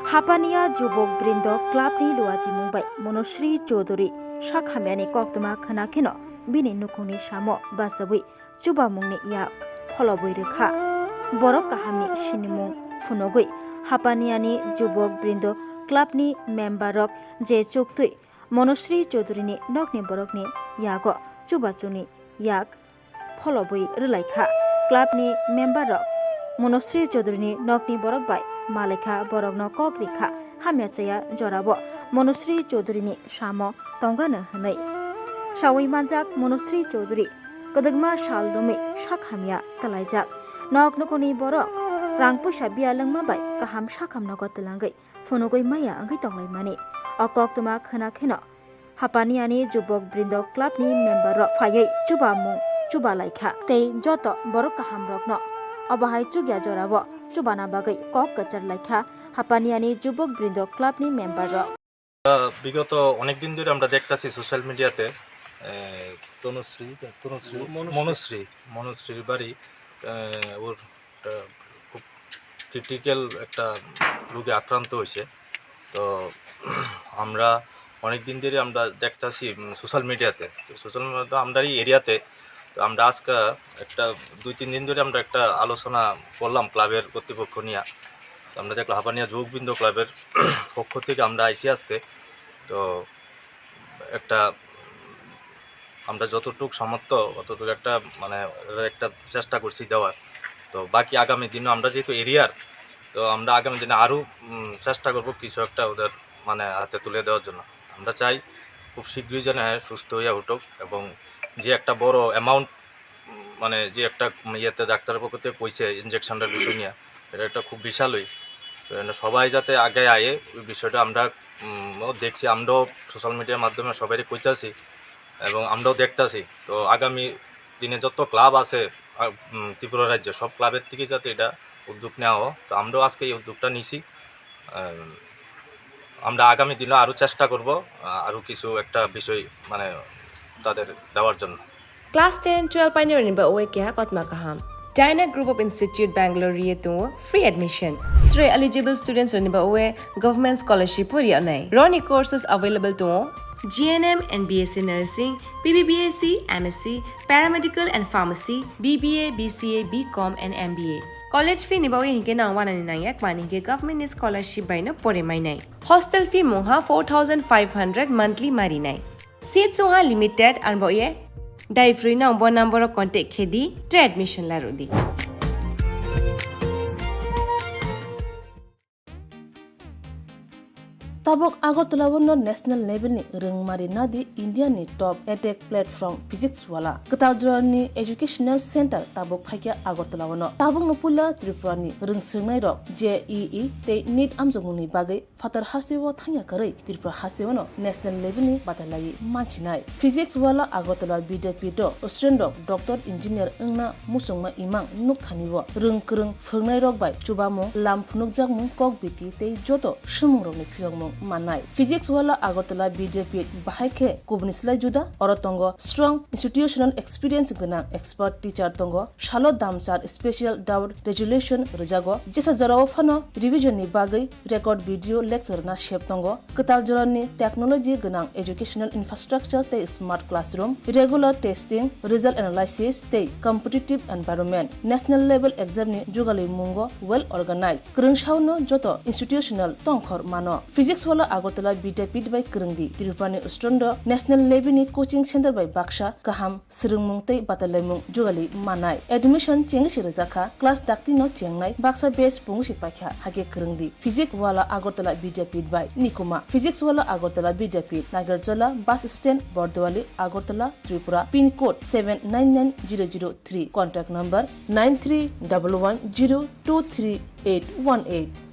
Hapania Jubokbrindo Clubni luaji Mumbai Monushrino Chaudhary Shakhamiani Koktuma Khanakino Bini Nukuni Shamo Basabui Chubamungni Yak Pholobui Rekha Borok Kahamni Shinimung Funogui Hapaniani Jubokbrindo Clubni memberok je choktui Monushrino Chaudharyni nokni borokni yago Chubachoni yak Pholobui Khwlaikha Clubni memberok Monushrino Chaudharyni nokni borok bai Khwlaikha borokno Khwlaikha Hamyachaya jorabo Monushrino Chaudharyni samo tongano hwnai Sawui manjak Monushrino Chaudhary kodagma saldumi Shakhamya kalaijak nok nokoni borok rang puisa biya lengma bai kaham Shakhamno gotelangai phonogoi maya angai tonglaimani okoktima khanakheno Hapaniani Jubokbrindo Clubni memberok phayai chubamung Khwlaikha tei joto borok kaham rokno abahai chugya jorabo chubana bagai kok kachar laikha Hapaniani Jubokbrindo Clubni memberok বিগত অনেক দিন ধরে আমরা দেখতাছি social মিডিয়াতে মনুশ্রীর বাড়ি ওর খুব critical একটা রোগে আক্রান্ত হয়েছে। তো আমরা অনেক দিন ধরে আমরা দেখতাছি সোশ্যাল মিডিয়াতে আমরা এই এরিয়াতে। তো আমরা আজকে একটা 2-3 দিন ধরে আমরা একটা আলোচনা করলাম ক্লাবের কর্তৃপক্ষ নিয়ে। তো আমরা দেখলাম হাপানিয়া যুবকবৃন্দ ক্লাবের পক্ষ থেকে আমরা আইসি আজকে। তো একটা আমরা যতটুকু সামর্থ্য অতটুকু একটা মানে একটা চেষ্টা করছি দেওয়ার। তো বাকি আগামী দিনও আমরা যেহেতু এরিয়ার, তো আমরা আগামী দিনে আরও চেষ্টা করব কিছু একটা ওদের মানে হাতে তুলে দেওয়ার জন্য। আমরা চাই খুব শীঘ্রই যেন সুস্থ হয়ে উঠুক এবং যে একটা বড় অ্যামাউন্ট মানে যে একটা ইয়েতে ডাক্তারের পক্ষ থেকে পয়সা ইঞ্জেকশনটার বিষয় নিয়ে এটা একটা খুব বিশালই। তো সবাই যাতে আগে আয়ে ওই বিষয়টা আমরা দেখছি, আমরাও সোশ্যাল মিডিয়ার মাধ্যমে সবাই কইতাছি এবং আমরাও দেখতাছি। তো আগামী দিনে যত ক্লাব আছে ত্রিপুরা রাজ্যে সব ক্লাবের থেকে যাতে এটা উদ্যোগ নেওয়া হয়। তো আমরাও আজকে এই উদ্যোগটা নিছি। আমরা আগামী দিনে আরও চেষ্টা করব আরও কিছু একটা বিষয় মানে তাদের দেওয়ার জন্য। Class 10-12 pioneer ba oe kya kotma kaham China Group of Institute Bangalore to free admission. 3 eligible students ba oe government scholarship puri anai. Roni courses available to GNM and BSc Nursing, BBBSc, MSc, Paramedical and Pharmacy, BBA, BCA, BCom and MBA. College fee ni ba oe hinke na 199 yak mani ke government scholarship bai na pore mai nai. Hostel fee moha 4500 monthly mari nai. Seats soha limited and ba oe Dai free na number of contact khedi to admission la rodi. Tabok Agartala wonno national level ni rengmari nadi India ni top edtech platform physics wala Katajra ni educational center tabok phakya Agartala wonno tabok nopula Tripura ni rengsirnai rok JEE te NEET amjongni bagai fatar hasewo thangya karai Tripura hasewono national level ni batalai manchinai physics wala Agartala BDP do Australian doctor engineer engna musongma imang nukthaniwo rengkreng phungnai rok bai chubamo lamphunuk jakmung kok biti te joto shumungrok ni phiyongmung manai physics wala Agartala BDP bahai Clubni juda orotongo strong institutional experience gana expert teacher tongo shalo damsar special doubt resolution rejago jesa jarawo phano revision ni bagai record video lecture na shep tongo katal jorani technology gana educational infrastructure te smart classroom regular testing result analysis te competitive environment national level exam ni jugali mungo well organized krungshauno joto institutional tongkhor mano physics wala Agartala BDP by Krungdi Tirupani Ustrondo national level ni coaching center by Baksha kaham sirungmungtei batalemung jugali manai admission chengsi rejaka class dakti no chengnai Baksa base pungsi pakha hage Krungdi physics wala Agartala BDP by Nikuma physics wala Agartala BDP Nagarjala bus stand Bordwali Agartala Tripura pin code 799003 contact number 9311023818